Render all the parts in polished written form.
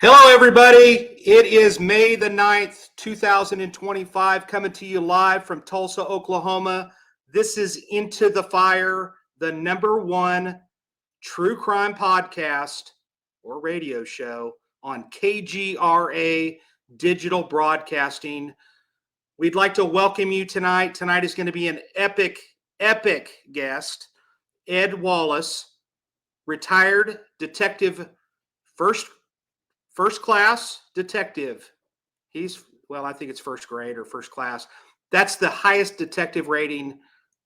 Hello, everybody. It is May the 9th, 2025, coming to you live from Tulsa, Oklahoma. This is Into the Fire, the #1 true crime podcast or radio show on KGRA Digital Broadcasting. We'd like to welcome you tonight. Tonight is going to be an epic guest, Ed Wallace, retired detective, first class detective. I think it's first grade or first class. That's the highest detective rating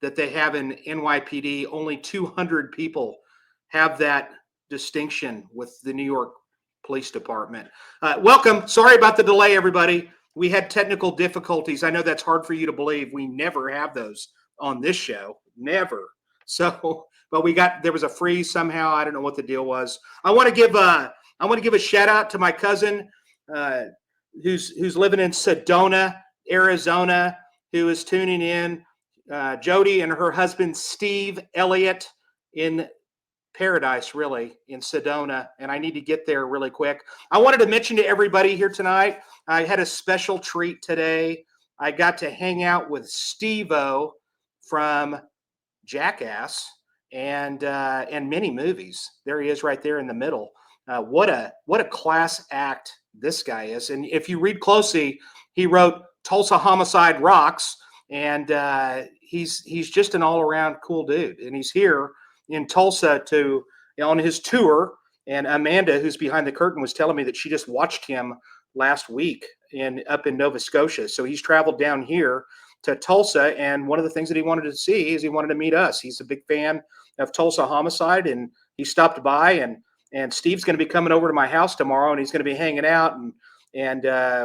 that they have in NYPD. Only 200 people have that distinction with the New York Police Department. Welcome. Sorry about the delay, everybody. We had technical difficulties. I know that's hard for you to believe. We never have those on this show. Never. So, but there was a freeze somehow. I don't know what the deal was. I want to give a shout out to my cousin who's living in Sedona, Arizona, who is tuning in. Jody and her husband, Steve Elliott, in paradise, really, in Sedona. And I need to get there really quick. I wanted to mention to everybody here tonight, I had a special treat today. I got to hang out with Steve-O from Jackass and many movies. There he is right there in the middle. What a class act this guy is. And if you read closely, he wrote Tulsa Homicide Rocks, and he's just an all-around cool dude. And he's here in Tulsa on his tour. And Amanda, who's behind the curtain, was telling me that she just watched him last week up in Nova Scotia. So he's traveled down here to Tulsa, and one of the things that he wanted to see is he wanted to meet us. He's a big fan of Tulsa Homicide, and he stopped by, and Steve's going to be coming over to my house tomorrow, and he's going to be hanging out, and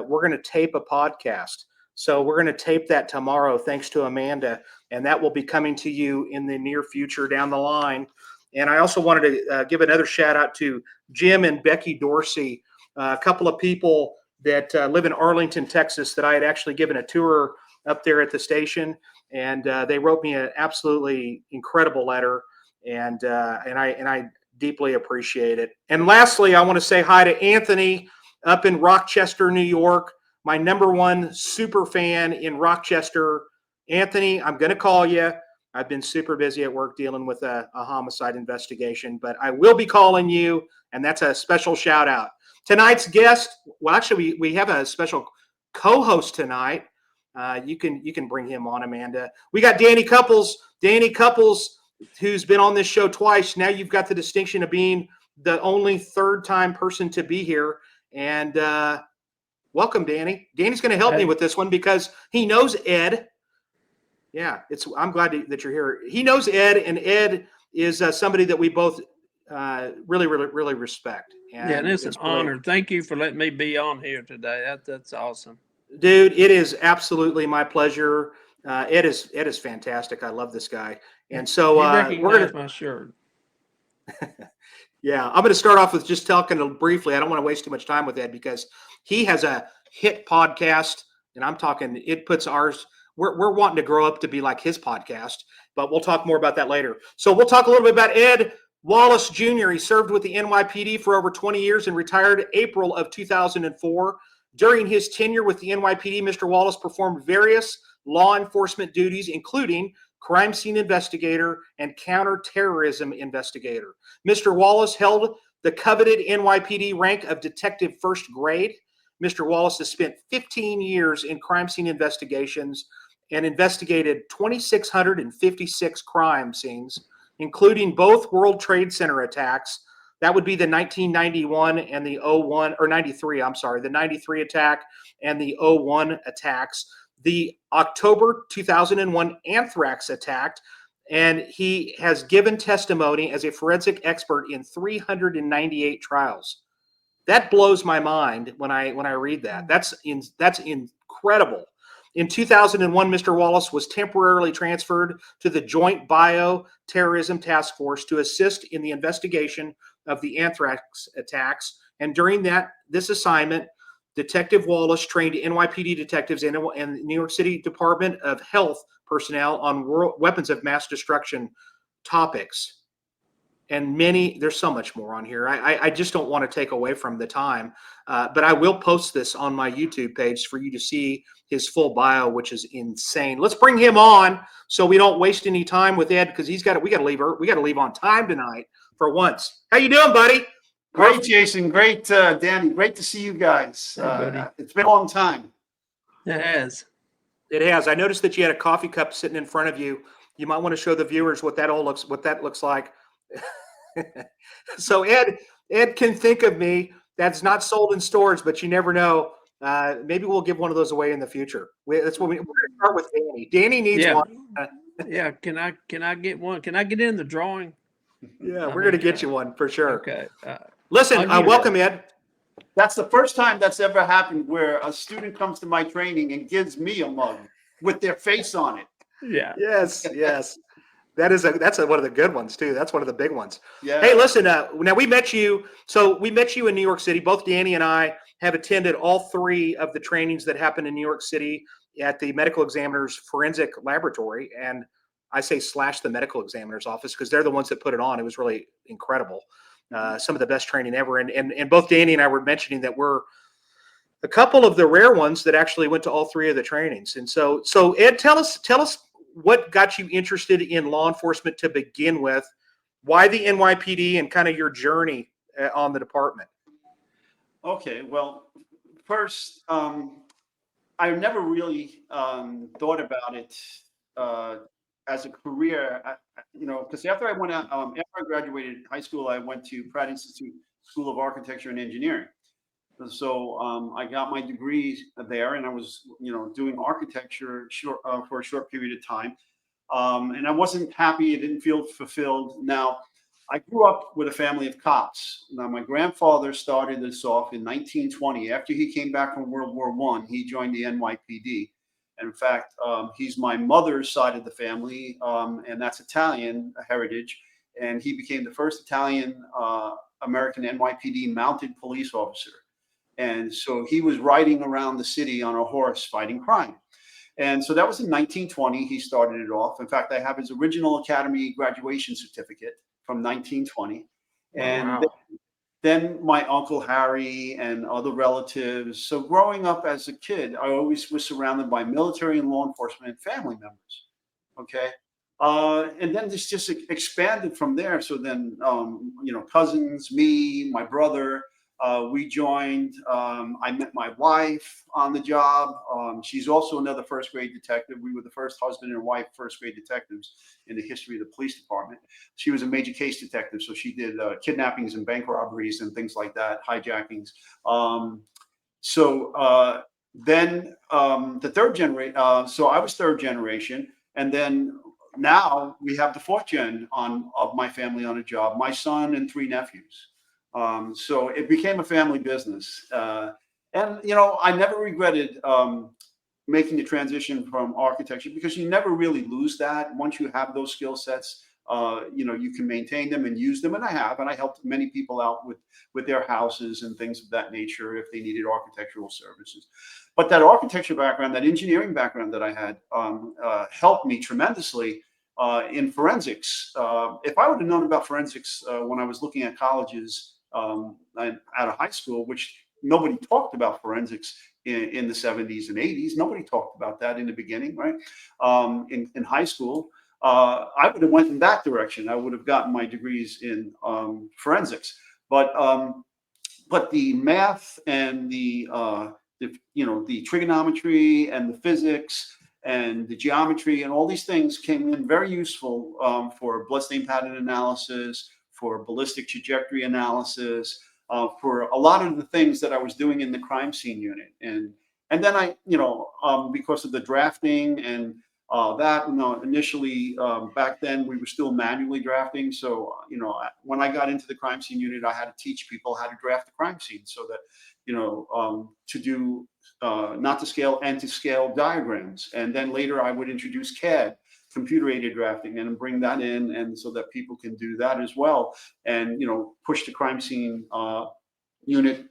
we're going to tape a podcast. So we're going to tape that tomorrow, thanks to Amanda, and that will be coming to you in the near future down the line. And I also wanted to give another shout out to Jim and Becky Dorsey, a couple of people that live in Arlington, Texas, that I had actually given a tour up there at the station, and they wrote me an absolutely incredible letter, and I deeply appreciate it. And lastly, I want to say hi to Anthony up in Rochester, New York, my #1 super fan in Rochester. Anthony, I'm going to call you. I've been super busy at work dealing with a homicide investigation, but I will be calling you, and that's a special shout out. Tonight's guest, well, actually, we have a special co-host tonight. You can bring him on, Amanda. We got Danny Couples. Danny Couples, who's been on this show twice. Now you've got the distinction of being the only third-time person to be here. And welcome, Danny. Danny's going to help me with this one because he knows Ed. Yeah, I'm glad that you're here. He knows Ed, and Ed is somebody that we both really, really, really respect. And it's an honor. Thank you for letting me be on here today. That's awesome. Dude, it is absolutely my pleasure. Ed is fantastic. I love this guy. And so we're gonna my shirt. Yeah, I'm going to start off with just talking briefly. I don't want to waste too much time with Ed because he has a hit podcast, and I'm talking. It puts ours. We're wanting to grow up to be like his podcast, but we'll talk more about that later. So we'll talk a little bit about Ed Wallace Jr. He served with the NYPD for over 20 years and retired April of 2004. During his tenure with the NYPD, Mr. Wallace performed various law enforcement duties, including crime scene investigator and counter terrorism investigator. Mr. Wallace held the coveted NYPD rank of detective first grade. Mr. Wallace has spent 15 years in crime scene investigations and investigated 2,656 crime scenes, including both World Trade Center attacks. That would be the 1991 and the 01, or 93, I'm sorry, the 93 attack and the 01 attacks, the October 2001 Anthrax attack, and he has given testimony as a forensic expert in 398 trials. That blows my mind when I read that. That's incredible. In 2001, Mr. Wallace was temporarily transferred to the Joint Bio-Terrorism Task Force to assist in the investigation of the Anthrax attacks. And during this assignment, Detective Wallace trained NYPD detectives and New York City Department of Health personnel on weapons of mass destruction topics. and there's so much more on here. I just don't want to take away from the time, but I will post this on my YouTube page for you to see his full bio, which is insane. Let's bring him on so we don't waste any time with Ed, because we got to leave on time tonight for once. How you doing, buddy? Great, Jason. Great, Danny. Great to see you guys. Hey, buddy. It's been a long time. It has. It has. I noticed that you had a coffee cup sitting in front of you. You might want to show the viewers what that looks like. So Ed can think of me. That's not sold in stores, but you never know. Maybe we'll give one of those away in the future. That's what we're going to start with. Danny needs one. Yeah. Can I get one? Can I get in the drawing? Yeah, we're going to get you one for sure. Okay. Listen, welcome, Ed. That's the first time that's ever happened where a student comes to my training and gives me a mug with their face on it. Yeah. Yes. That's one of the good ones too. That's one of the big ones. Yeah. Hey, listen. Now we met you. So we met you in New York City. Both Danny and I have attended all 3 of the trainings that happened in New York City at the medical examiner's forensic laboratory, and I say / the medical examiner's office because they're the ones that put it on. It was really incredible. Some of the best training ever. And both Danny and I were mentioning that we're a couple of the rare ones that actually went to all 3 of the trainings. And so Ed, tell us what got you interested in law enforcement to begin with, why the NYPD, and kind of your journey on the department. Okay. Well, first, I never really thought about it as a career, because after I went out, after I graduated high school, I went to Pratt Institute School of Architecture and Engineering. So I got my degree there, and I was, doing architecture for a short period of time, and I wasn't happy. I didn't feel fulfilled. Now, I grew up with a family of cops. Now, my grandfather started this off in 1920. After he came back from World War I, he joined the NYPD. And in fact, he's my mother's side of the family, and that's Italian heritage. And he became the first Italian American NYPD mounted police officer. And so he was riding around the city on a horse fighting crime. And so that was in 1920. He started it off. In fact, I have his original academy graduation certificate from 1920. And wow. Then my Uncle Harry and other relatives. So growing up as a kid, I always was surrounded by military and law enforcement family members. Okay. And then this just expanded from there. So then, cousins, me, my brother, we joined. I met my wife on the job. She's also another first grade detective. We were the first husband and wife first grade detectives in the history of the police department. She was a major case detective, so she did kidnappings and bank robberies and things like that, hijackings. Then the third generation. So I was third generation, and then now we have the 4th gen of my family on a job. My son and 3 nephews. So it became a family business. And, I never regretted making the transition from architecture, because you never really lose that. Once you have those skill sets, you can maintain them and use them. And I have, and I helped many people out with their houses and things of that nature if they needed architectural services. But that architecture background, that engineering background that I had, helped me tremendously in forensics. If I would have known about forensics when I was looking at colleges out of high school, which nobody talked about forensics in the 70s and 80s. Nobody talked about that in the beginning, right? In high school, I would have went in that direction. I would have gotten my degrees in forensics. But the math and the trigonometry and the physics and the geometry and all these things came in very useful for bloodstain pattern analysis, for ballistic trajectory analysis, for a lot of the things that I was doing in the crime scene unit. And then I, because of the drafting and that, initially back then we were still manually drafting. So, when I got into the crime scene unit, I had to teach people how to draft the crime scene so that, to do not to scale and to scale diagrams. And then later I would introduce CAD, computer aided drafting, and bring that in, and so that people can do that as well, and push the crime scene unit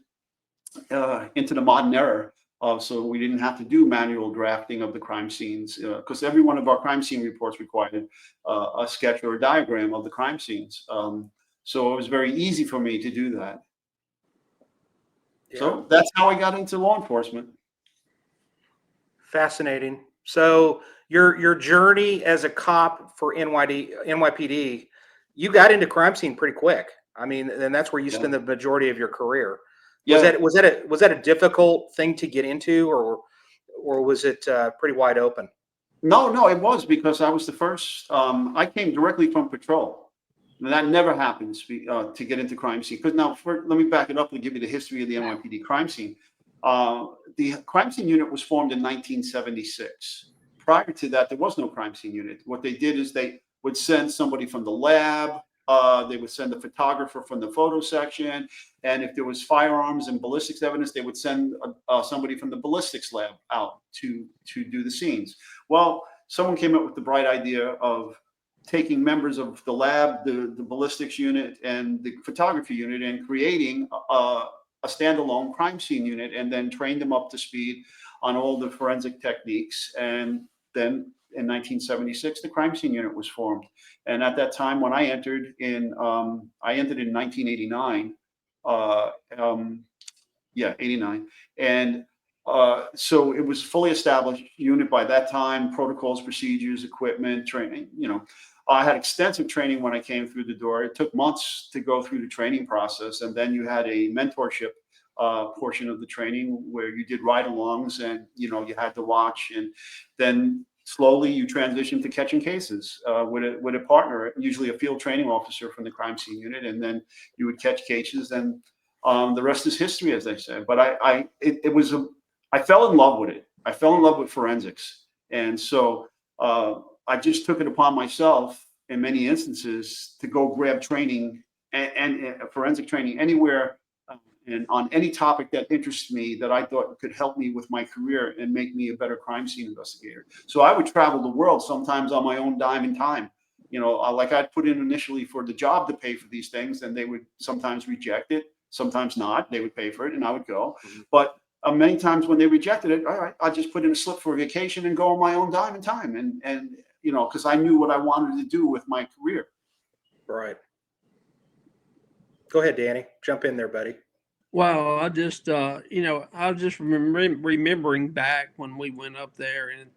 into the modern era. So we didn't have to do manual drafting of the crime scenes, because every one of our crime scene reports required a sketch or a diagram of the crime scenes. So it was very easy for me to do that. Yeah. So that's how I got into law enforcement. Fascinating. So your journey as a cop for NYPD, you got into crime scene pretty quick. I mean, and that's where you spend the majority of your career. Yeah. Was that a difficult thing to get into, or was it pretty wide open? No, it was because I was the first. I came directly from patrol. And that never happens to get into crime scene. Because now, let me back it up and give you the history of the NYPD crime scene. The crime scene unit was formed in 1976. Prior to that, there was no crime scene unit. What they did is they would send somebody from the lab. They would send a photographer from the photo section. And if there was firearms and ballistics evidence, they would send somebody from the ballistics lab out to do the scenes. Well, someone came up with the bright idea of taking members of the lab, the ballistics unit, and the photography unit, and creating a standalone crime scene unit, and then trained them up to speed on all the forensic techniques. And then in 1976, the crime scene unit was formed. And at that time, when I entered in 1989. 89. And so it was fully established unit by that time, protocols, procedures, equipment, training. I had extensive training when I came through the door. It took months to go through the training process. And then you had a mentorship portion of the training where you did ride-alongs, and, you had to watch. And then slowly you transition to catching cases with a partner, usually a field training officer from the crime scene unit. And then you would catch cases, and the rest is history, as they say. But I fell in love with it. I fell in love with forensics. And so I just took it upon myself in many instances to go grab training and forensic training anywhere and on any topic that interests me that I thought could help me with my career and make me a better crime scene investigator. So I would travel the world, sometimes on my own dime and time. Like I'd put in initially for the job to pay for these things, and they would sometimes reject it, sometimes not. They would pay for it, and I would go. Mm-hmm. But many times when they rejected it, all right, I just put in a slip for a vacation and go on my own dime and time, and because I knew what I wanted to do with my career. Right. Go ahead, Danny. Jump in there, buddy. Well, I just, I was just remembering back when we went up there and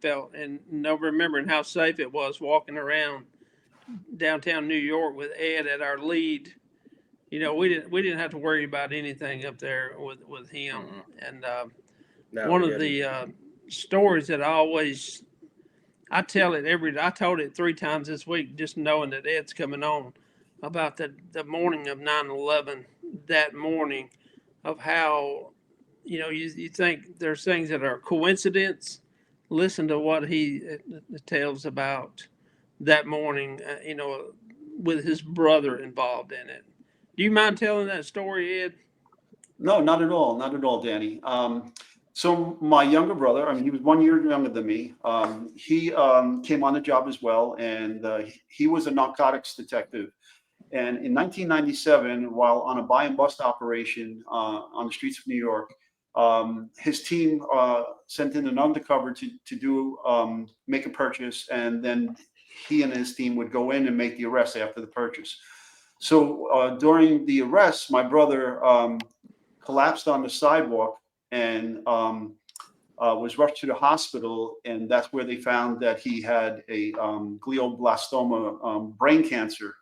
remembering how safe it was walking around downtown New York with Ed at our lead. We didn't have to worry about anything up there with him. Mm-hmm. And one of the stories that I told it 3 times this week, just knowing that Ed's coming on, about the morning of 9/11, that morning, of how, you think there's things that are coincidence. Listen to what he tells about that morning, with his brother involved in it. Do you mind telling that story, Ed? No, not at all. Not at all, Danny. So my younger brother, he was 1 year younger than me. He came on the job as well, and he was a narcotics detective. And in 1997, while on a buy and bust operation on the streets of New York, his team sent in an undercover to do make a purchase, and then he and his team would go in and make the arrest after the purchase. So during the arrest, my brother collapsed on the sidewalk and was rushed to the hospital, and that's where they found that he had a glioblastoma brain cancer.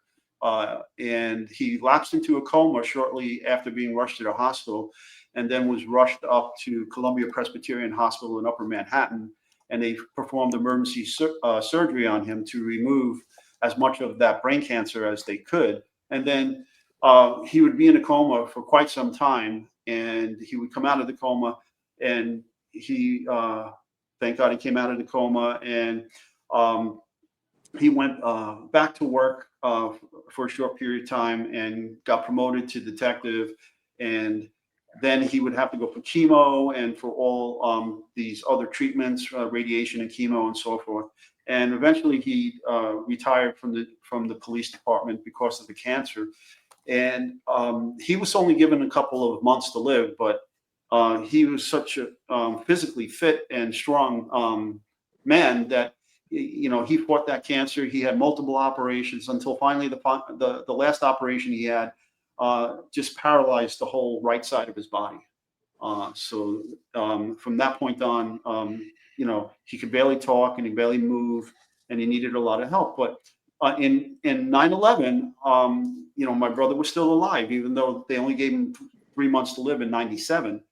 And he lapsed into a coma shortly after being rushed to the hospital, and then was rushed up to Columbia Presbyterian Hospital in Upper Manhattan, and they performed emergency surgery on him to remove as much of that brain cancer as they could. And then he would be in a coma for quite some time, and he would come out of the coma, and he, thank God he came out of the coma, and he went back to work for a short period of time and got promoted to detective. And then he would have to go for chemo and for all these other treatments, radiation and chemo and so forth. And eventually he retired from the police department because of the cancer. And he was only given a couple of months to live, but he was such a physically fit and strong man that he fought that cancer. He had multiple operations until finally the last operation he had just paralyzed the whole right side of his body. So from that point on, he could barely talk and he barely move, and he needed a lot of help. But in 9/11, my brother was still alive, even though they only gave him 3 months to live in 97.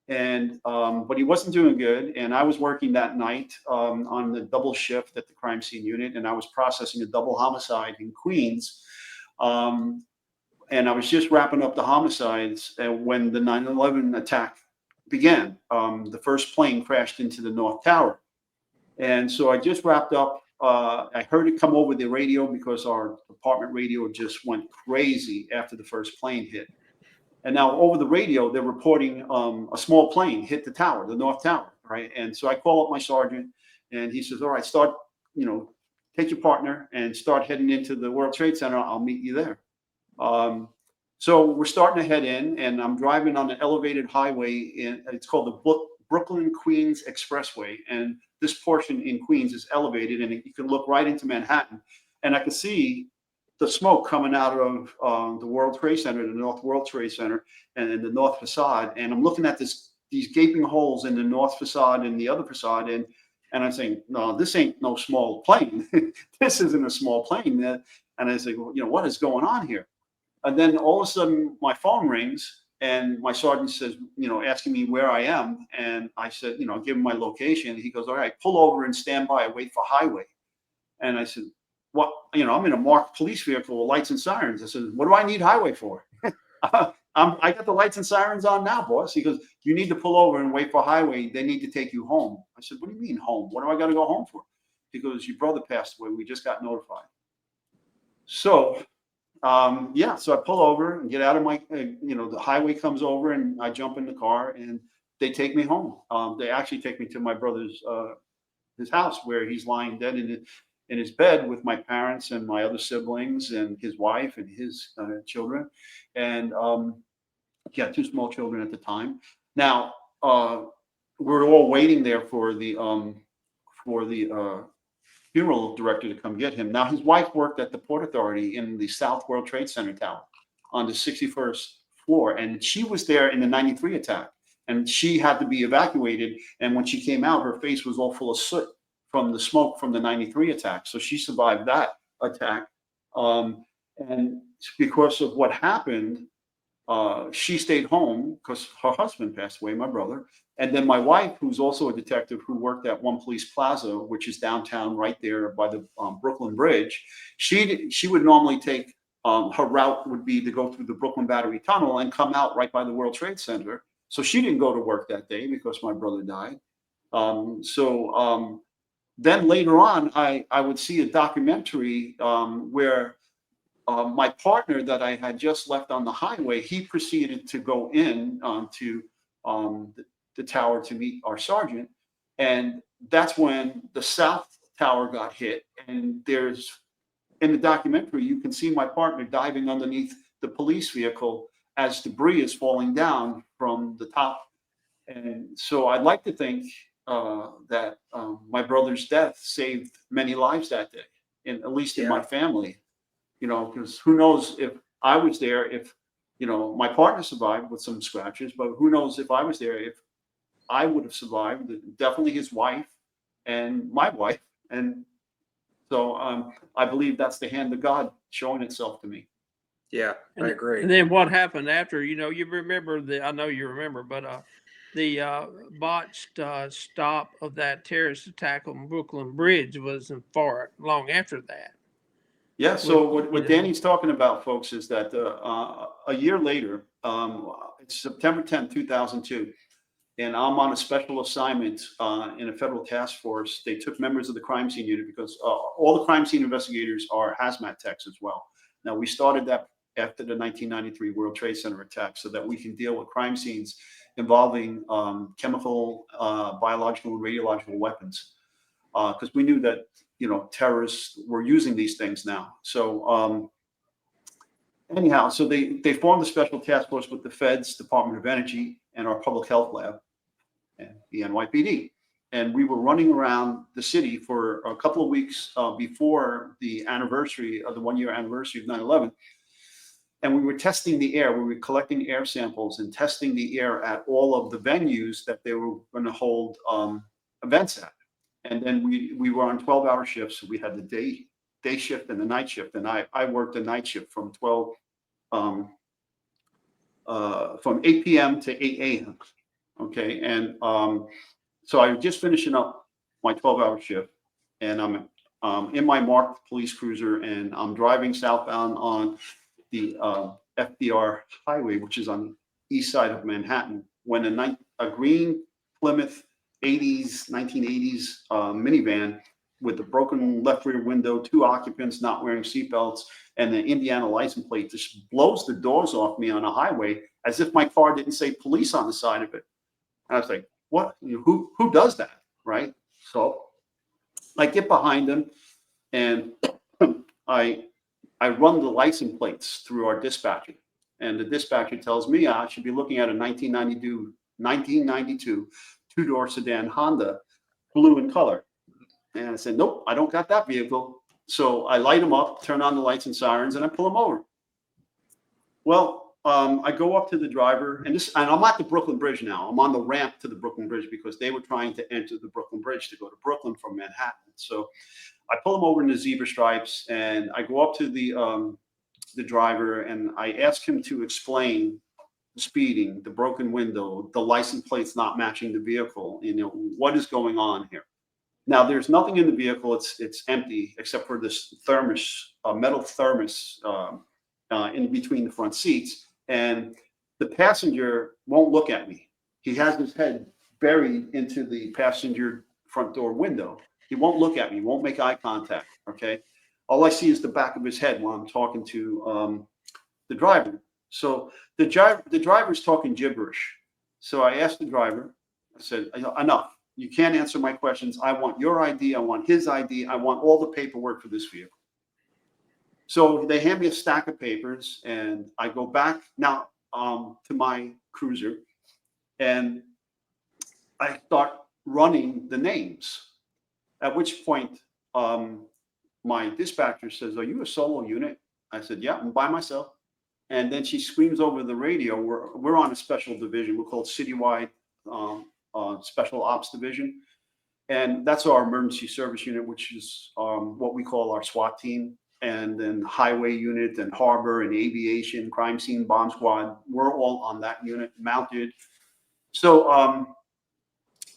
And but he wasn't doing good, and I was working that night on the double shift at the crime scene unit, and I was processing a double homicide in Queens. And I was just wrapping up the homicides when the 9/11 attack began. The first plane crashed into the North Tower. And so I just wrapped up. I heard it come over the radio because our department radio just went crazy after the first plane hit. And now over the radio, they're reporting a small plane hit the tower, the North Tower, right? And so I call up my sergeant, and he says, all right, start, take your partner and start heading into the World Trade Center. I'll meet you there. So we're starting to head in, and I'm driving on an elevated highway. It's called the Brooklyn-Queens Expressway. And this portion in Queens is elevated, and you can look right into Manhattan. And I can see the smoke coming out of the World Trade Center, the North World Trade Center, and the North facade. And I'm looking at these gaping holes in the North facade and the other facade. And I'm saying, no, this ain't no small plane. This isn't a small plane. And I say, well, what is going on here? And then all of a sudden my phone rings, and my sergeant says, asking me where I am. And I said, give him my location. He goes, all right, pull over and stand by, wait for highway. And I said, what? I'm in a marked police vehicle with lights and sirens. I said, what do I need highway for? I got the lights and sirens on now, boss. He goes, you need to pull over and wait for highway. They need to take you home. I said, what do you mean home? What do I got to go home for? He goes, your brother passed away. We just got notified. So, so I pull over and get out of my, the highway comes over, and I jump in the car, and they take me home. They actually take me to my brother's, his house, where he's lying dead in his bed with my parents and my other siblings and his wife and his children. And he had 2 small children at the time. Now, we're all waiting there for the funeral director to come get him. Now, his wife worked at the Port Authority in the South World Trade Center tower on the 61st floor. And she was there in the 93 attack. And she had to be evacuated. And when she came out, her face was all full of soot from the smoke from the 93 attack. So she survived that attack. And because of what happened, she stayed home because her husband passed away, my brother. And then my wife, who's also a detective who worked at One Police Plaza, which is downtown right there by the Brooklyn Bridge, she would normally take, her route would be to go through the Brooklyn Battery Tunnel and come out right by the World Trade Center. So she didn't go to work that day because my brother died. Then later on, I would see a documentary where my partner that I had just left on the highway, he proceeded to go in to the tower to meet our sergeant. And that's when the South Tower got hit. And in the documentary, you can see my partner diving underneath the police vehicle as debris is falling down from the top. And so I'd like to think that my brother's death saved many lives that day, at least in my family, because who knows if I was there, if, my partner survived with some scratches, but who knows if I was there, if I would have survived, definitely his wife and my wife. And so I believe that's the hand of God showing itself to me. Yeah, I agree. And then what happened after, you remember I know you remember, but the botched stop of that terrorist attack on Brooklyn Bridge wasn't far long after that. Yeah. So what Danny's talking about, folks, is that a year later, it's September 10th, 2002, and I'm on a special assignment in a federal task force. They took members of the crime scene unit because all the crime scene investigators are hazmat techs as well. Now, we started that after the 1993 World Trade Center attack so that we can deal with crime scenes involving chemical, biological, and radiological weapons. Because we knew that, terrorists were using these things now. So anyhow, so they formed a special task force with the Feds, Department of Energy, and our public health lab, and the NYPD. and we were running around the city for a couple of weeks before the anniversary of the 1-year anniversary of 9/11. And we were testing the air. We were collecting air samples and testing the air at all of the venues that they were going to hold events at. And then we were on 12-hour shifts. So we had the day shift and the night shift. And I worked the night shift from 8 p.m. to 8 a.m. Okay. And so I was just finishing up my 12-hour shift, and I'm in my marked police cruiser, and I'm driving southbound on the FDR highway, which is on the east side of Manhattan, when a green Plymouth 1980s minivan with the broken left rear window, 2 occupants not wearing seatbelts, and the Indiana license plate just blows the doors off me on a highway as if my car didn't say police on the side of it. And I was like, what? Who does that, right? So I get behind him, and I run the license plates through our dispatcher, and the dispatcher tells me I should be looking at a 1992 two-door sedan Honda, blue in color. And I said, nope, I don't got that vehicle. So I light them up, turn on the lights and sirens, and I pull them over. Well, I go up to the driver, and I'm at the Brooklyn Bridge now. I'm on the ramp to the Brooklyn Bridge because they were trying to enter the Brooklyn Bridge to go to Brooklyn from Manhattan. So I pull them over in the zebra stripes, and I go up to the driver, and I ask him to explain the speeding, the broken window, the license plates not matching the vehicle. What is going on here? Now, there's nothing in the vehicle. It's empty except for this thermos, metal thermos in between the front seats. And the passenger won't look at me. He has his head buried into the passenger front door window. He won't look at me, won't make eye contact, okay? All I see is the back of his head while I'm talking to the driver. So the driver's talking gibberish. So I asked the driver, I said, enough. You can't answer my questions. I want your ID. I want his ID. I want all the paperwork for this vehicle. So they hand me a stack of papers, and I go back now to my cruiser, and I start running the names. At which point, my dispatcher says, "Are you a solo unit?" I said, "Yeah, I'm by myself." And then she screams over the radio. We're on a special division. We're called Citywide Special Ops Division, and that's our emergency service unit, which is what we call our SWAT team. And then highway unit and harbor and aviation, crime scene, bomb squad. We're all on that unit, mounted. So,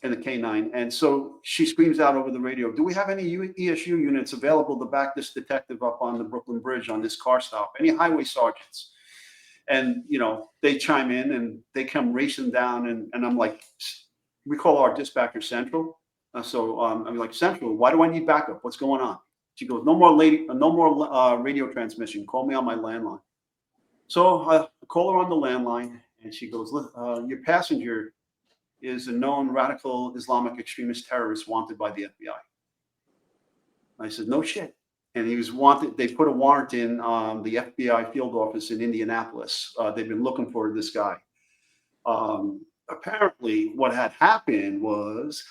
and the K9. And so she screams out over the radio, "Do we have any ESU units available to back this detective up on the Brooklyn Bridge on this car stop? Any highway sergeants?" And, they chime in and they come racing down. And I'm like, we call our dispatcher Central. So I'm like, "Central, why do I need backup? What's going on?" She goes, no more radio transmission. Call me on my landline." So I call her on the landline, and she goes, "Your passenger is a known radical Islamic extremist terrorist wanted by the FBI." I said, "No shit." And he was wanted. They put a warrant in the FBI field office in Indianapolis. They've been looking for this guy. Apparently, what had happened was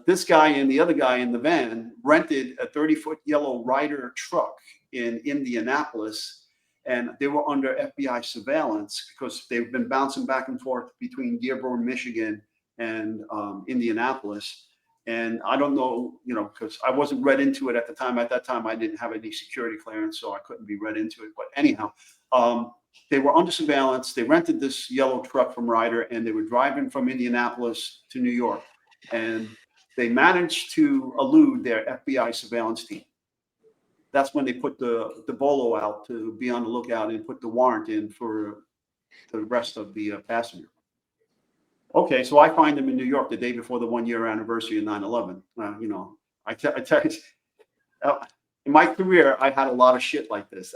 this guy and the other guy in the van rented a 30-foot yellow Ryder truck in Indianapolis, and they were under FBI surveillance because they've been bouncing back and forth between Dearborn, Michigan, and Indianapolis. And I don't know, because I wasn't read into it at the time. At that time, I didn't have any security clearance, so I couldn't be read into it. But anyhow, they were under surveillance. They rented this yellow truck from Ryder, and they were driving from Indianapolis to New York. And they managed to elude their FBI surveillance team. That's when they put the bolo out to be on the lookout and put the warrant in for the rest of the passenger. Okay, so I find them in New York the day before the 1-year anniversary of 9/11. I tell you, in my career, I had a lot of shit like this.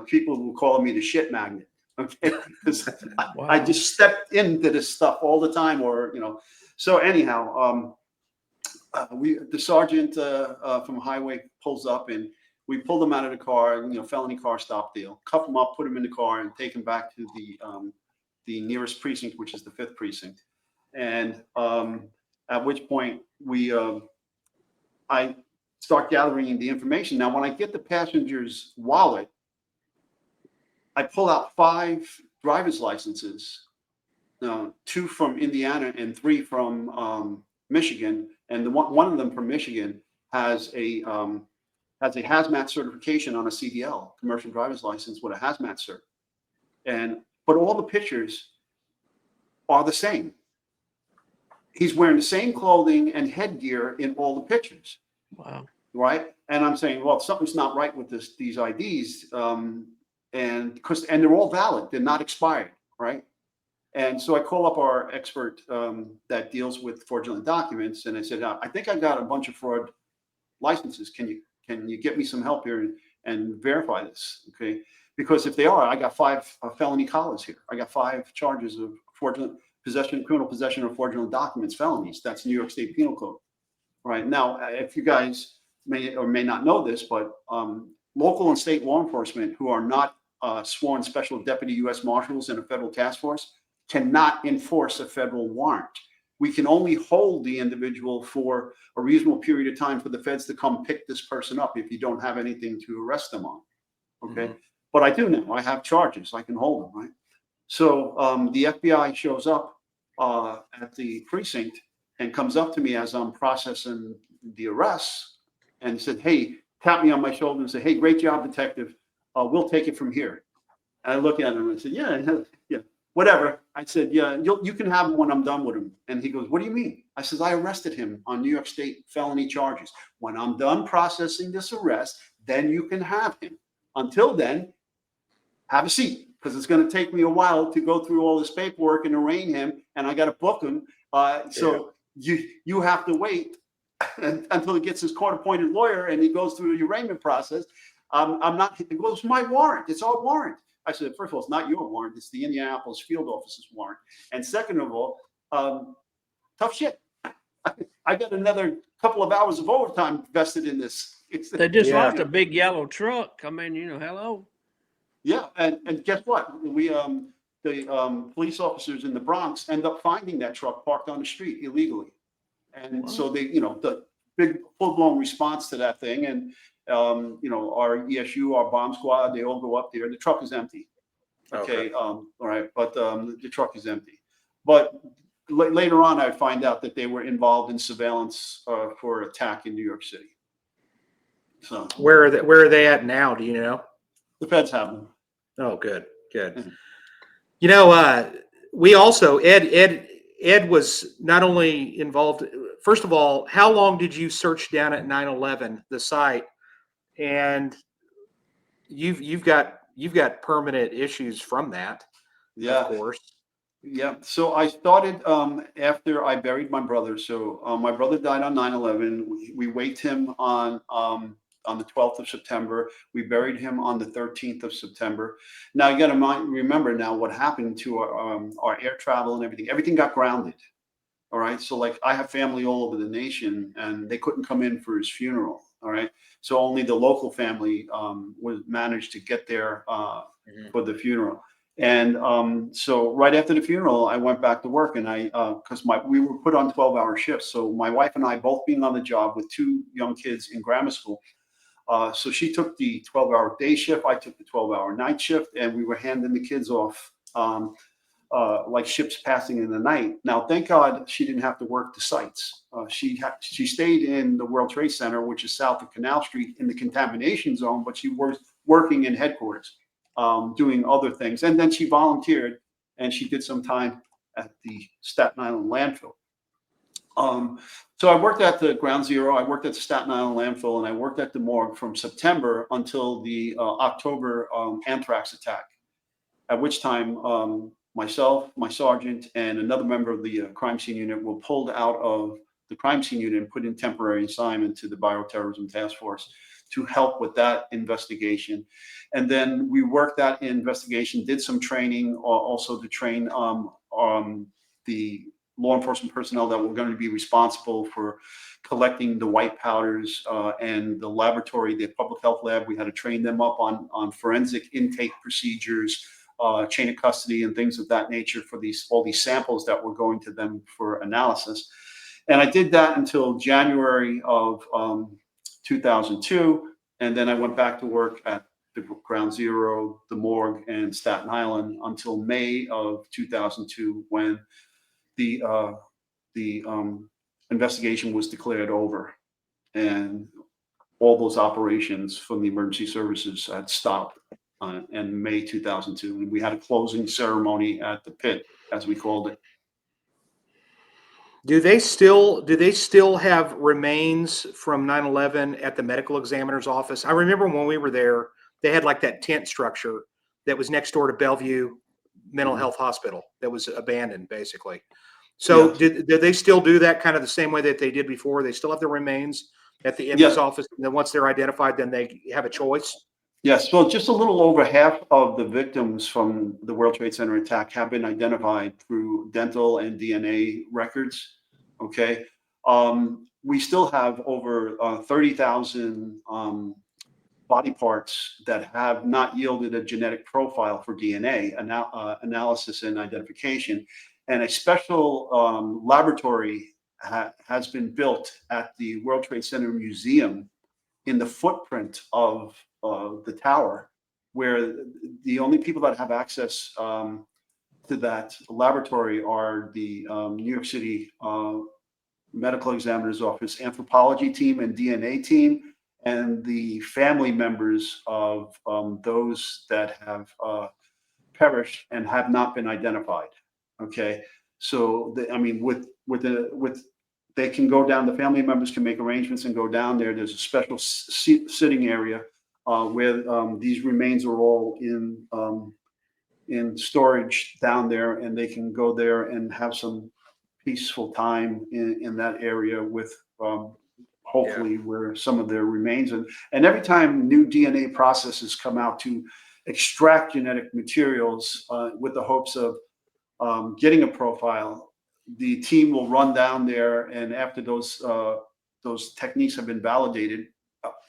People will call me the shit magnet. Okay, because Wow. I just stepped into this stuff all the time, So anyhow, the sergeant from Highway pulls up, and we pulled him out of the car. Felony car stop deal. Cuff him up, put him in the car, and take him back to the nearest precinct, which is the 5th precinct. And At which point I start gathering the information. Now, when I get the passenger's wallet, I pull out 5 driver's licenses, 2 from Indiana and 3 from Michigan, and the one of them from Michigan has a hazmat certification on a CDL, commercial driver's license with a hazmat cert. But all the pictures are the same. He's wearing the same clothing and headgear in all the pictures. Wow. Right? And I'm saying, well, something's not right with these IDs, and they're all valid, they're not expired, right? And so I call up our expert that deals with fraudulent documents, and I said, I think I got a bunch of fraud licenses. Can you get me some help here and verify this? Okay, because if they are, I got 5 felony collars here. I got 5 charges of fraudulent possession, criminal possession of fraudulent documents, felonies. That's New York State Penal Code. Right now, if you guys may or may not know this, but local and state law enforcement who are not sworn special deputy U.S. Marshals in a federal task force cannot enforce a federal warrant. We can only hold the individual for a reasonable period of time for the feds to come pick this person up if you don't have anything to arrest them on. Okay. Mm-hmm. But I do now. I have charges. I can hold them, right? So the FBI shows up at the precinct and comes up to me as I'm processing the arrests and said, hey, tap me on my shoulder and say, hey, great job, detective. We'll take it from here. And I look at him and I said, yeah, whatever. I said, yeah, you can have him when I'm done with him. And he goes, what do you mean? I said, I arrested him on New York State felony charges. When I'm done processing this arrest, then you can have him. Until then, have a seat, because it's going to take me a while to go through all this paperwork and arraign him, and I got to book him. So you have to wait until he gets his court-appointed lawyer and he goes through the arraignment process. I'm not. It goes, my warrant. It's our warrant. I said, first of all, it's not your warrant. It's the Indianapolis field office's warrant. And second of all, tough shit. I got another couple of hours of overtime vested in this. They just left a big yellow truck. I mean, hello. Yeah, and guess what? The police officers in the Bronx end up finding that truck parked on the street illegally, and so they, the big full-blown response to that thing, and our ESU, our bomb squad, they all go up there. The truck is empty. Okay. All right, but the truck is empty. But later on, I find out that they were involved in surveillance for attack in New York City. So where are they at now? Do you know? The feds have them. Oh, good. Mm-hmm. We also Ed was not only involved. First of all, how long did you search down at 9/11 the site? And you've got permanent issues from that. Yeah, of course. Yeah. So I started after I buried my brother. So my brother died on 9/11. We waked him on the 12th of September. We buried him on the 13th of September. Now you got to remember now what happened to our air travel and everything. Everything got grounded. All right. So like I have family all over the nation, and they couldn't come in for his funeral. All right. So only the local family was managed to get there for the funeral. And so right after the funeral, I went back to work, and because we were put on 12-hour shifts. So my wife and I both being on the job with 2 young kids in grammar school. So she took the 12-hour day shift. I took the 12-hour night shift, and we were handing the kids off like ships passing in the night. Now, thank God she didn't have to work the sites. She stayed in the World Trade Center, which is south of Canal Street, in the contamination zone, but she was working in headquarters, doing other things. And then she volunteered, and she did some time at the Staten Island landfill. So I worked at the Ground Zero, I worked at the Staten Island landfill, and I worked at the morgue from September until the October Anthrax attack, at which time myself, my sergeant, and another member of the crime scene unit were pulled out of the crime scene unit and put in temporary assignment to the Bio-Terrorism Task Force to help with that investigation. And then we worked that investigation, did some training also to train the law enforcement personnel that were going to be responsible for collecting the white powders and the laboratory, the public health lab. We had to train them up on forensic intake procedures, chain of custody, and things of that nature for all these samples that were going to them for analysis. And I did that until January of 2002. And then I went back to work at the Ground Zero, the morgue, and Staten Island until May of 2002, when the investigation was declared over, and all those operations from the emergency services had stopped in May 2002, and we had a closing ceremony at the pit, as we called it. Do they still have remains from 9/11 at the medical examiner's office? I remember when we were there, they had like that tent structure that was next door to Bellevue Mental Health Hospital that was abandoned, basically. So Yes. did they still do that kind of the same way that they did before? They still have the remains at the MD's office, and then once they're identified, then they have a choice? Yes, well, just a little over half of the victims from the World Trade Center attack have been identified through dental and DNA records. Okay. We still have over 30,000 body parts that have not yielded a genetic profile for DNA analysis and identification. And a special laboratory has been built at the World Trade Center Museum in the footprint of the tower, where the only people that have access to that laboratory are the New York City Medical Examiner's Office anthropology team and DNA team, and the family members of those that have perished and have not been identified. Okay, so I mean, with they can go down. The family members can make arrangements and go down there. There's a special sitting area where these remains are all in storage down there, and they can go there and have some peaceful time in that area with hopefully where some of their remains. And every time new DNA processes come out to extract genetic materials with the hopes of getting a profile, the team will run down there, and after those techniques have been validated,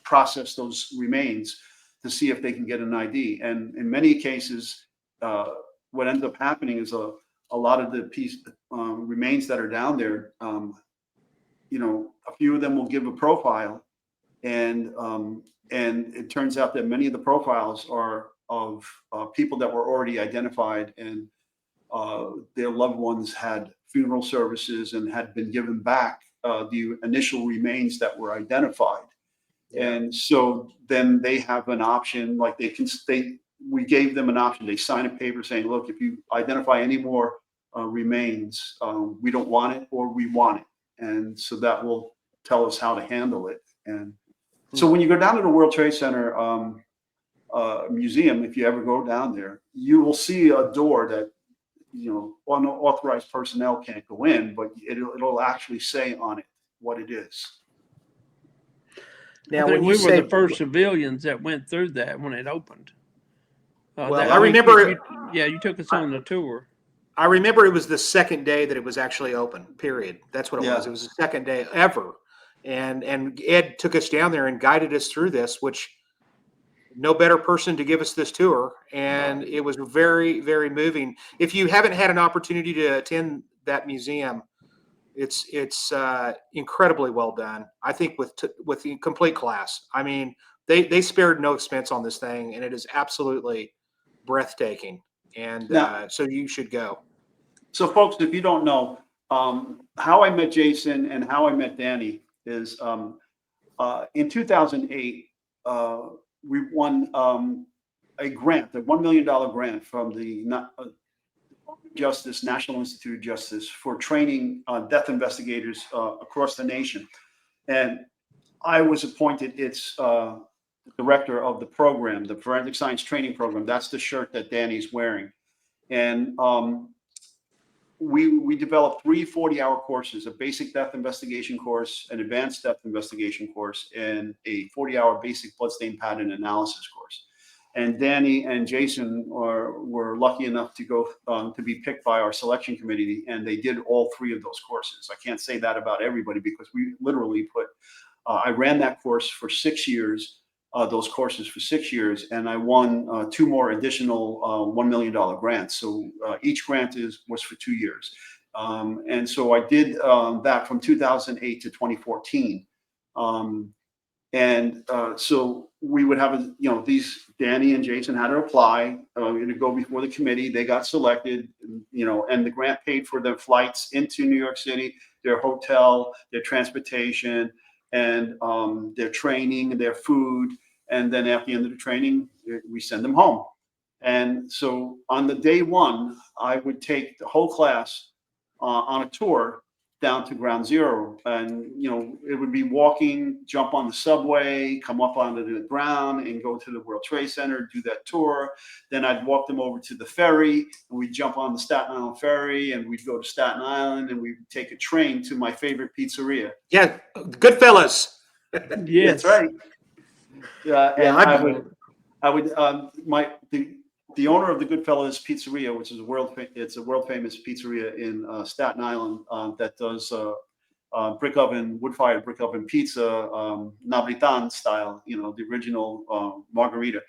process those remains to see if they can get an ID. And in many cases, what ends up happening is a lot of the remains that are down there, a few of them will give a profile, and it turns out that many of the profiles are of people that were already identified, and their loved ones had funeral services and had been given back the initial remains that were identified. And so then they have an option, like we gave them an option. They sign a paper saying, look, if you identify any more remains, we don't want it, or we want it. And so that will tell us how to handle it. And so when you go down to the World Trade Center museum, if you ever go down there, you will see a door that unauthorized personnel can't go in, but it'll actually say on it what it is. Now, I think we were the first civilians that went through that when it opened. I remember. You took us on the tour. I remember it was the second day that it was actually open. Period. That's what it was. It was the second day ever, and Ed took us down there and guided us through this, which no better person to give us this tour, and it was very, very moving. If you haven't had an opportunity to attend that museum, it's incredibly well done. I think with the complete class. I mean, they spared no expense on this thing, and it is absolutely breathtaking. And so you should go. So, folks, if you don't know, how I met Jason and how I met Danny is in 2008. We won a grant, a $1 million grant from the National Institute of Justice for training death investigators across the nation. And I was appointed its director of the program, the Forensic Science Training Program. That's the shirt that Danny's wearing. And we developed 3 40-hour courses: a basic death investigation course, an advanced death investigation course, and a 40-hour basic bloodstain pattern analysis course. And Danny and Jason were lucky enough to go to be picked by our selection committee, and they did all 3 of those courses. I can't say that about everybody, because we literally I ran that course for 6 years, those courses for 6 years, and I won 2 more additional $1 million grants. So each grant was for 2 years. And so I did that from 2008 to 2014. So we would have, these Danny and Jason had to apply, to go before the committee. They got selected, and the grant paid for their flights into New York City, their hotel, their transportation, and their training, their food. And then at the end of the training, we send them home. And so on the day one, I would take the whole class on a tour down to ground zero. And, it would be walking, jump on the subway, come up onto the ground and go to the World Trade Center, do that tour. Then I'd walk them over to the ferry, and we'd jump on the Staten Island ferry, and we'd go to Staten Island, and we'd take a train to my favorite pizzeria. Yeah, Goodfellas. Yes. That's right. And I I would the owner of the Goodfellas Pizzeria, which is a world famous pizzeria in Staten Island, that does wood-fired brick oven pizza, Napolitan style, the original margarita.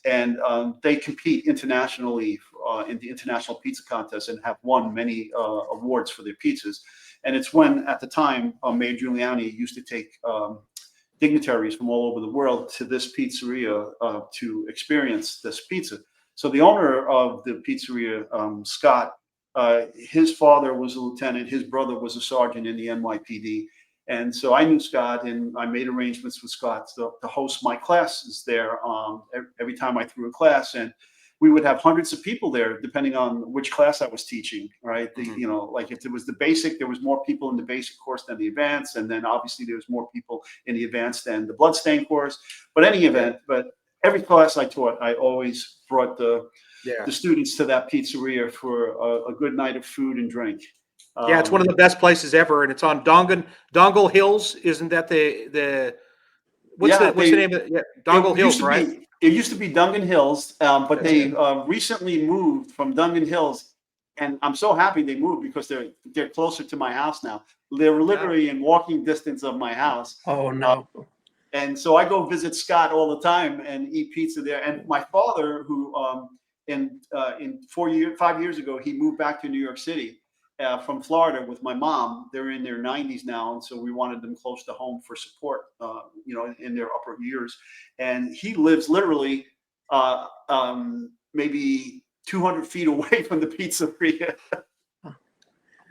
And they compete internationally in the international pizza contest and have won many awards for their pizzas. And it's when, at the time, Mayor Giuliani used to take dignitaries from all over the world to this pizzeria to experience this pizza. So the owner of the pizzeria, Scott, his father was a lieutenant, his brother was a sergeant in the NYPD. And so I knew Scott, and I made arrangements with Scott to host my classes there every time I threw a class. And we would have hundreds of people there, depending on which class I was teaching, right? Like if it was the basic, there was more people in the basic course than the advanced. And then obviously there was more people in the advanced than the bloodstain course. But any event, every class I taught, I always brought the students to that pizzeria for a good night of food and drink. Yeah, it's one of the best places ever, and it's on Dongle Hills. Isn't that what's the name of it? Dongle Hills, right? It used to be Dungan Hills, but they recently moved from Dungan Hills, and I'm so happy they moved because they're closer to my house now. They're literally in walking distance of my house. Oh no. And so I go visit Scott all the time and eat pizza there. And my father, who 5 years ago, he moved back to New York City from Florida with my mom. They're in their 90s now, and so we wanted them close to home for support, in their upper years. And he lives literally maybe 200 feet away from the pizzeria.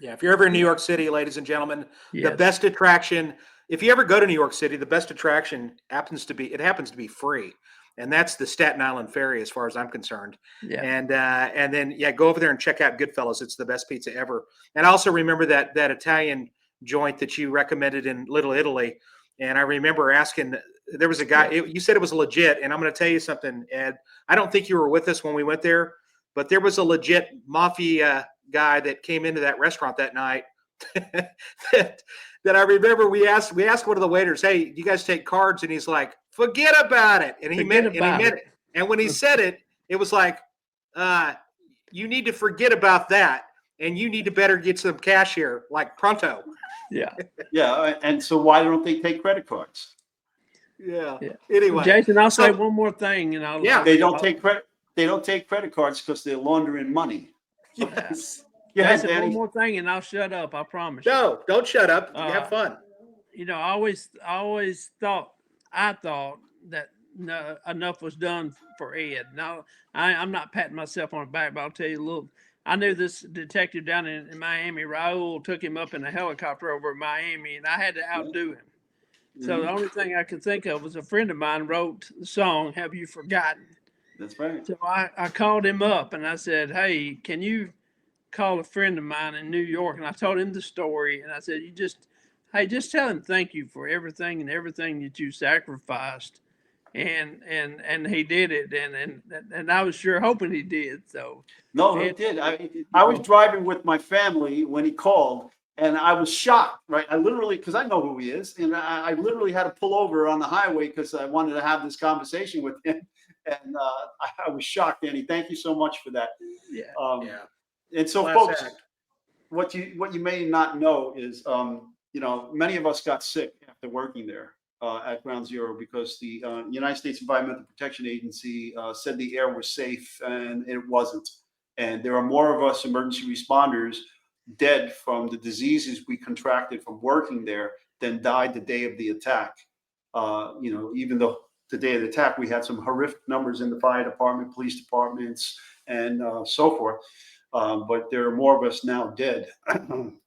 Yeah, if you're ever in New York City, ladies and gentlemen, the best attraction. If you ever go to New York City, the best attraction happens to be free, and that's the Staten Island Ferry, as far as I'm concerned. Yeah. And then go over there and check out Goodfellas. It's the best pizza ever. And I also remember that Italian joint that you recommended in Little Italy. And I remember asking, there was a guy. You said it was legit, and I'm going to tell you something, Ed. I don't think you were with us when we went there, but there was a legit mafia guy that came into that restaurant that night. that I remember we asked one of the waiters, "Hey, do you guys take cards?" And he's like, "Forget about it." And he meant it. And when he said it, it was like, you need to forget about that, and you need to better get some cash here, like pronto. Yeah. Yeah. And so why don't they take credit cards? Yeah. Anyway, Jason, I'll say one more thing, and they don't take credit. They don't take credit cards because they're laundering money. Yes. Jason, one more thing, and I'll shut up. I promise. No, don't shut up. You have fun. I always thought that enough was done for Ed. Now, I'm not patting myself on the back, but I'll tell you a little. I knew this detective down in Miami. Raul took him up in a helicopter over Miami, and I had to outdo him. So the only thing I could think of was a friend of mine wrote the song, "Have You Forgotten?" That's right. So I called him up, and I said, "Hey, can you call a friend of mine in New York?" And I told him the story, and I said, just tell him thank you for everything that you sacrificed. And he did it, and I was sure hoping he did. So no, he did. I was driving with my family when he called, and I was shocked, right? I literally, because I know who he is, and I literally had to pull over on the highway because I wanted to have this conversation with him. And I was shocked, Danny. Thank you so much for that. Yeah. And so, folks, what you may not know is, many of us got sick after working there at Ground Zero because the United States Environmental Protection Agency said the air was safe, and it wasn't. And there are more of us emergency responders dead from the diseases we contracted from working there than died the day of the attack. Even though the day of the attack, we had some horrific numbers in the fire department, police departments, and so forth. But there are more of us now dead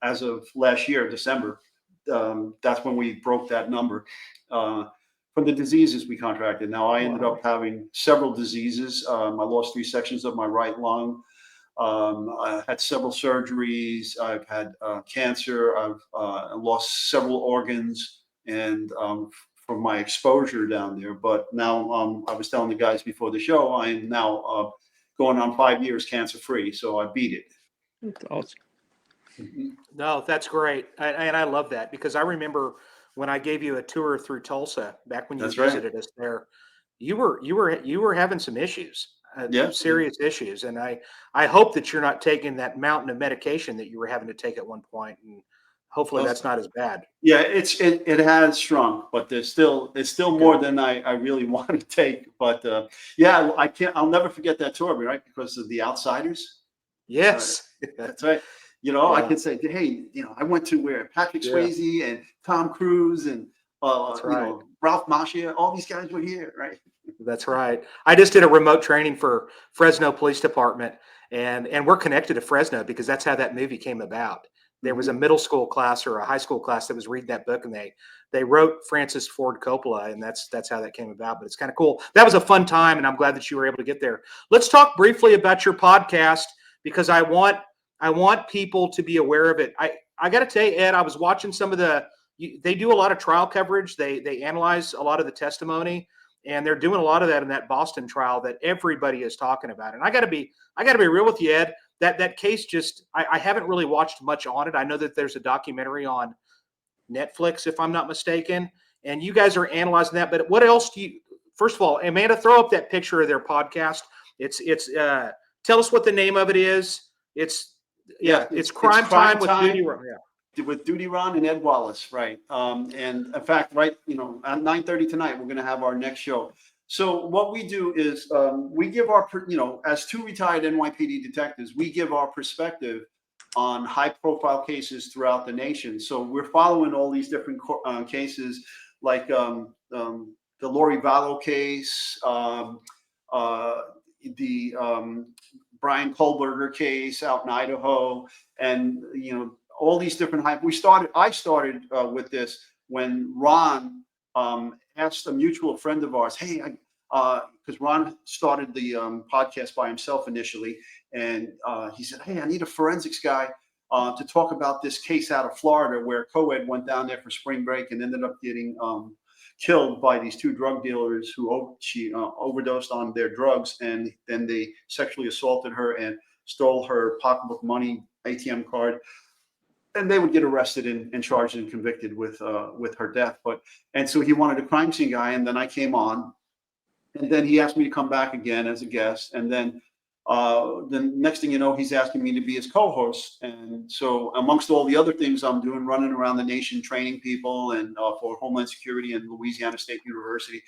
as of last year, December. That's when we broke that number from the diseases we contracted. Now, I ended up having several diseases. I lost 3 sections of my right lung. I had several surgeries. I've had cancer. I've lost several organs, and from my exposure down there. But now, I was telling the guys before the show, I am now going on 5 years cancer free. So I beat it. That's awesome. No, that's great, and I love that because I remember when I gave you a tour through Tulsa back when you That's right. visited us there. You were having some issues, Yeah. serious issues, and I hope that you're not taking that mountain of medication that you were having to take at one point, and hopefully Well, that's not as bad. Yeah, it has shrunk, but it's still more than I really want to take. But yeah, I'll never forget that tour, right? Because of The Outsiders. Yes, That's right. I could say, hey, I went to where Patrick Swayze and Tom Cruise and Ralph Macchio, all these guys were here, right? That's right. I just did a remote training for Fresno Police Department, and we're connected to Fresno because that's how that movie came about. There was a middle school class or a high school class that was reading that book, and they wrote Francis Ford Coppola, and that's how that came about. But it's kind of cool. That was a fun time, and I'm glad that you were able to get there. Let's talk briefly about your podcast because I want people to be aware of it. I got to tell you, Ed, I was watching some of they do a lot of trial coverage. They analyze a lot of the testimony, and they're doing a lot of that in that Boston trial that everybody is talking about. And I got to be real with you, Ed. That case I haven't really watched much on it. I know that there's a documentary on Netflix, if I'm not mistaken, and you guys are analyzing that. But what else first of all, Amanda, throw up that picture of their podcast. It's tell us what the name of it is. It's Crime Time with Duty Ron. Yeah. With Duty Ron and Ed Wallace, right? And in fact, right, at 9:30 tonight, we're going to have our next show. So what we do is we give our, as 2 retired NYPD detectives, we give our perspective on high-profile cases throughout the nation. So we're following all these different cases, like the Lori Vallow case, the Brian Kohlberger case out in Idaho, and all these different I started with this when Ron asked a mutual friend of ours, hey, because Ron started the podcast by himself initially, and he said, hey, I need a forensics guy to talk about this case out of Florida where co-ed went down there for spring break and ended up getting killed by these 2 drug dealers who she overdosed on their drugs, and then they sexually assaulted her and stole her pocketbook money, ATM card, and they would get arrested and charged and convicted with her death. And so he wanted a crime scene guy, and then I came on, and then he asked me to come back again as a guest, and then the next thing you know, he's asking me to be his co-host. And so amongst all the other things I'm doing, running around the nation, training people and for Homeland Security and Louisiana State University.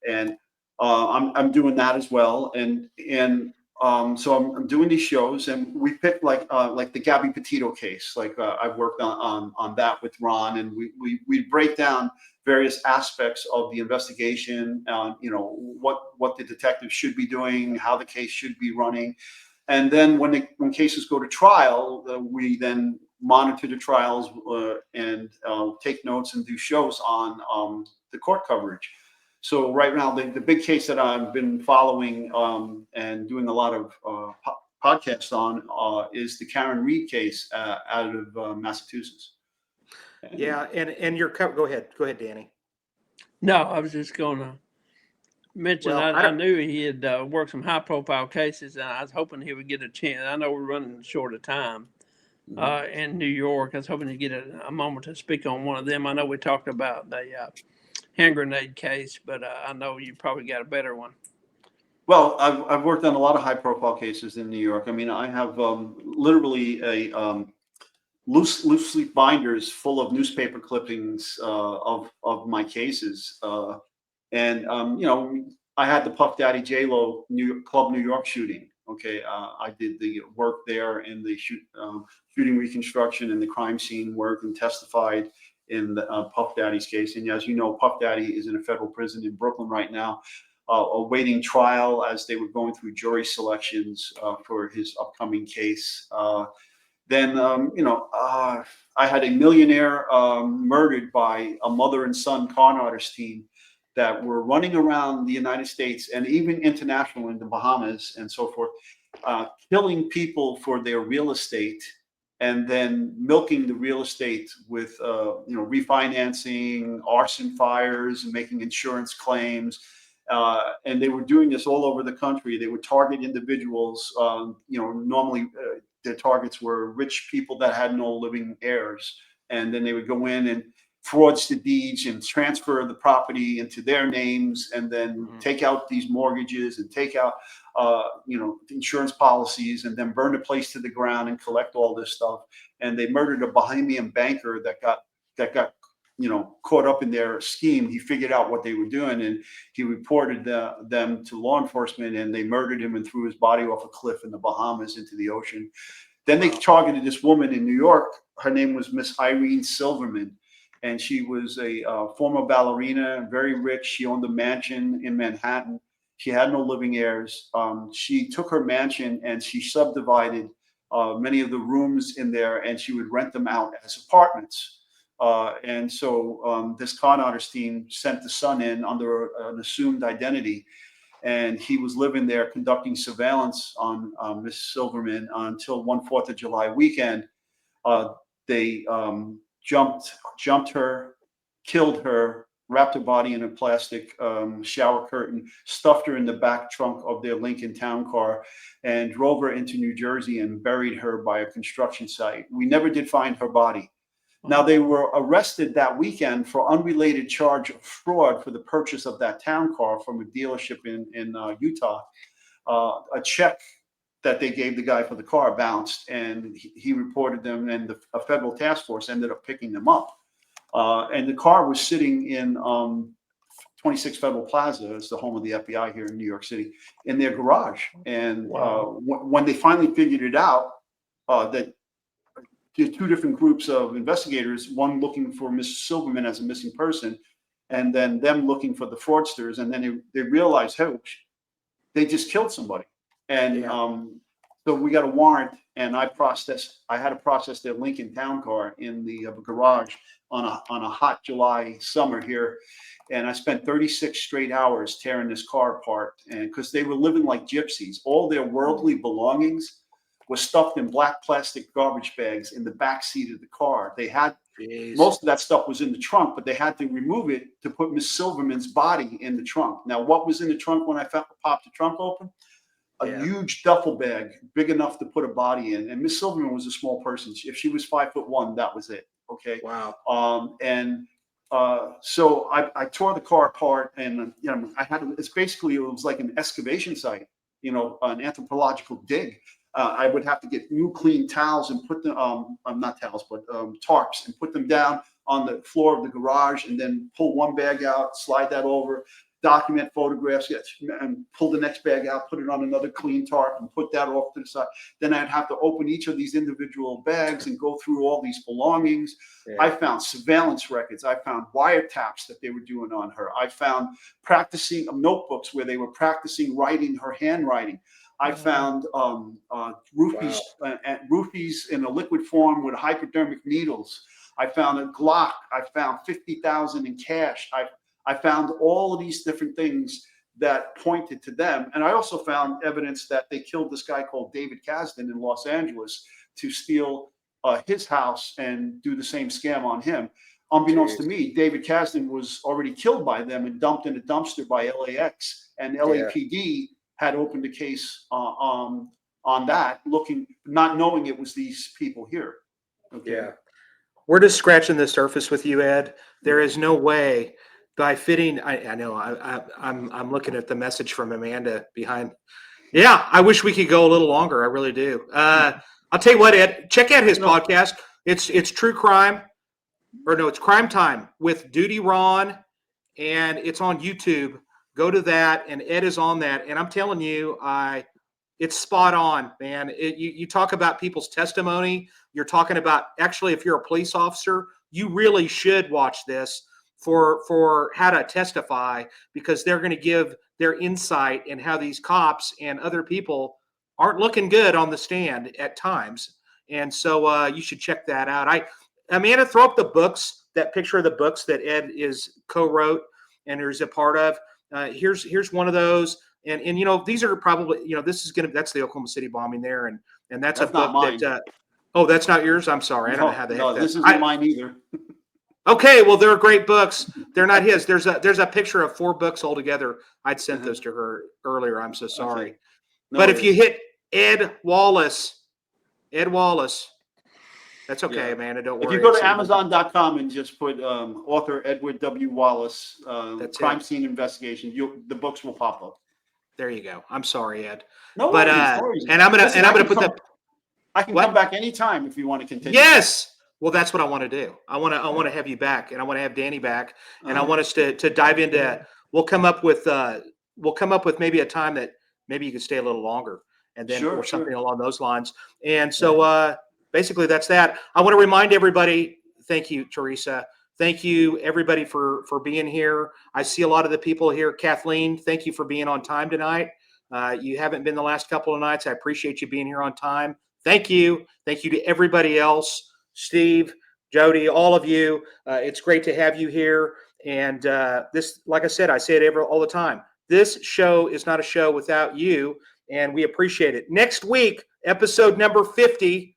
And I'm doing that as well. So I'm doing these shows, and we picked like the Gabby Petito case. I've worked on that with Ron, and we break down various aspects of the investigation, what the detective should be doing, how the case should be running. And then when cases go to trial, we then monitor the trials and take notes and do shows on the court coverage. So right now, the big case that I've been following and doing a lot of podcasts on is the Karen Reed case out of Massachusetts. Yeah, and go ahead, Danny. No, I was just going to mention I knew he had worked some high-profile cases, and I was hoping he would get a chance. I know we're running short of time in New York. I was hoping to get a moment to speak on one of them. I know we talked about the hand grenade case, but I know you probably got a better one. Well, I've worked on a lot of high-profile cases in New York. I mean, I have literally a loose leaf binders full of newspaper clippings of my cases, and I had the Puff Daddy J-Lo Club New York shooting, Okay, I did the work there in the shooting reconstruction and the crime scene work, and testified in the, Puff Daddy's case. And as you know, Puff Daddy is in a federal prison in Brooklyn right now, awaiting trial as they were going through jury selections for his upcoming case. Then, I had a millionaire murdered by a mother and son con artist team that were running around the United States and even international in the Bahamas and so forth, killing people for their real estate, and then milking the real estate with, refinancing, arson fires, and making insurance claims. And they were doing this all over the country. They would target individuals. Normally their targets were rich people that had no living heirs, and then they would go in and frauds the deeds and transfer the property into their names, and then take out these mortgages and take out insurance policies, and then burn the place to the ground and collect all this stuff. And they murdered a Bahamian banker that got caught up in their scheme. He figured out what they were doing, and he reported them to law enforcement, and they murdered him and threw his body off a cliff in the Bahamas into the ocean. Then they targeted this woman in New York. Her name was Miss Irene Silverman, and she was a former ballerina, very rich. She owned a mansion in Manhattan. She had no living heirs. She took her mansion and she subdivided many of the rooms in there, and she would rent them out as apartments. And so this con artist team sent the son in under an assumed identity, and he was living there conducting surveillance on Miss Silverman until one 4th of July weekend. They jumped her, killed her, wrapped her body in a plastic shower curtain, stuffed her in the back trunk of their Lincoln Town car, and drove her into New Jersey and buried her by a construction site. We never did find her body. Now, they were arrested that weekend for unrelated charge of fraud for the purchase of that town car from a dealership in Utah. A check that they gave the guy for the car bounced, and he reported them, and a federal task force ended up picking them up. And the car was sitting in 26 Federal Plaza, it's the home of the FBI here in New York City, in their garage. And when they finally figured it out, that there are two different groups of investigators, one looking for Miss Silverman as a missing person, and then them looking for the fraudsters. And then they realized, hey, they just killed somebody. And so we got a warrant, and I had to process their Lincoln Town car in the garage on a hot July summer here. And I spent 36 straight hours tearing this car apart, and because they were living like gypsies. All their worldly belongings was stuffed in black plastic garbage bags in the back seat of the car. They had most of that stuff was in the trunk, but they had to remove it to put Miss Silverman's body in the trunk. Now, what was in the trunk when I popped the trunk open? A huge duffel bag, big enough to put a body in. And Miss Silverman was a small person. If she was 5'1", that was it. Okay. Wow. So I tore the car apart, and I had it was like an excavation site, an anthropological dig. I would have to get new clean towels and put them, not towels, but tarps, and put them down on the floor of the garage, and then pull one bag out, slide that over, document photographs, and pull the next bag out, put it on another clean tarp, and put that off to the side. Then I'd have to open each of these individual bags and go through all these belongings. Yeah. I found surveillance records. I found wiretaps that they were doing on her. I found practicing notebooks where they were practicing writing her handwriting. I found roofies, roofies in a liquid form with hypodermic needles. I found a Glock. I found $50,000 in cash. I found all of these different things that pointed to them. And I also found evidence that they killed this guy called David Kasdan in Los Angeles to steal his house and do the same scam on him. Unbeknownst to me, David Kasdan was already killed by them and dumped in a dumpster by LAX, and LAPD had opened a case on that, not knowing it was these people here. Okay. Yeah. We're just scratching the surface with you, Ed. There is no way by fitting. I know I'm looking at the message from Amanda behind. Yeah, I wish we could go a little longer. I really do. I'll tell you what, Ed, check out his podcast. It's true crime, or no, it's Crime Time with Duty Ron, and it's on YouTube. Go to that, and Ed is on that. And I'm telling you, It's spot on, man. You talk about people's testimony. You're talking about, actually, if you're a police officer, you really should watch this for how to testify, because they're going to give their insight in how these cops and other people aren't looking good on the stand at times. And so you should check that out. Amanda, throw up the books, that picture of the books that Ed is co-wrote and is a part of. Here's one of those. And you know, these are probably, you know, that's the Oklahoma City bombing there. And that's a book that, oh, that's not yours? I'm sorry. I don't know how the heck this isn't mine either. Okay, well, they're great books. They're not his. There's a picture of 4 books altogether. I'd sent those to her earlier. I'm so sorry. Okay. No But worries. if you hit Ed Wallace, that's okay, Yeah. Amanda. Don't worry. If you go to Amazon.com and just put author Edward W. Wallace, Crime Scene Investigation, the books will pop up. There you go. I'm sorry, Ed. No But worries. and I'm gonna put the. I can come back anytime if you want to continue. Yes. Well, that's what I want to do. I want to have you back, and I want to have Danny back, and I want us to dive into. We'll come up with maybe a time that maybe you can stay a little longer, and then or something along those lines. And so basically that's that. I want to remind everybody. Thank you, Teresa. Thank you, everybody, for being here. I see a lot of the people here. Kathleen, thank you for being on time tonight. You haven't been the last couple of nights. I appreciate you being here on time. Thank you. Thank you to everybody else. Steve, Jody, all of you. It's great to have you here. And this, like I said, I say it all the time. This show is not a show without you, and we appreciate it. Next week, episode number 50.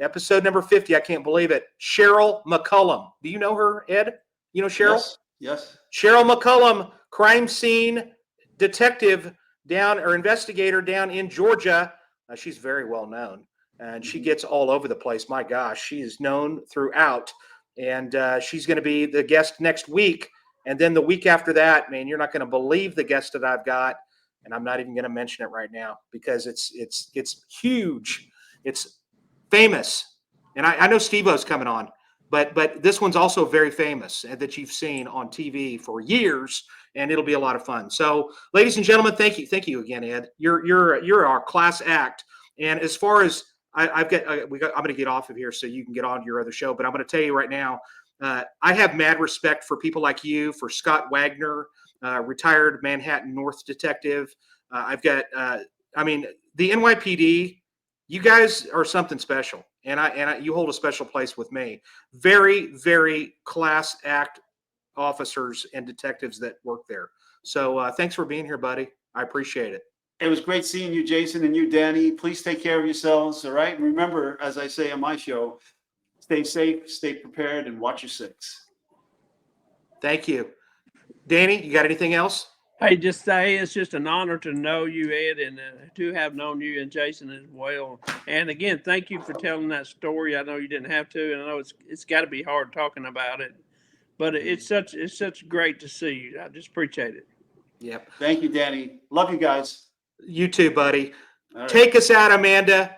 Episode number 50. I can't believe it. Cheryl McCullum. Do you know her, Ed? You know Cheryl? Yes. Cheryl McCullum, crime scene detective investigator down in Georgia. She's very well known. And she gets all over the place. My gosh, she is known throughout. And she's going to be the guest next week. And then the week after that, man, you're not going to believe the guest that I've got. And I'm not even going to mention it right now because it's huge. It's famous. And I know Steve-O's coming on. But this one's also very famous that you've seen on TV for years. And it'll be a lot of fun. So, ladies and gentlemen, thank you again, Ed. You're our class act. And as far as I'm going to get off of here so you can get on to your other show. But I'm going to tell you right now, I have mad respect for people like you, for Scott Wagner, retired Manhattan North detective. I've got, the NYPD. You guys are something special, and you hold a special place with me. Very, very class act officers and detectives that work there. So thanks for being here, buddy. I appreciate it. It was great seeing you, Jason, and you, Danny. Please take care of yourselves, all right? And remember, as I say on my show, stay safe, stay prepared, and watch your six. Thank you. Danny, you got anything else? Hey, just say it's just an honor to know you, Ed, and to have known you and Jason as well. And again, thank you for telling that story. I know you didn't have to, and I know it's got to be hard talking about it, but it's such great to see you. I just appreciate it. Yep. Thank you, Danny. Love you guys. You too, buddy. All right. Take us out, Amanda.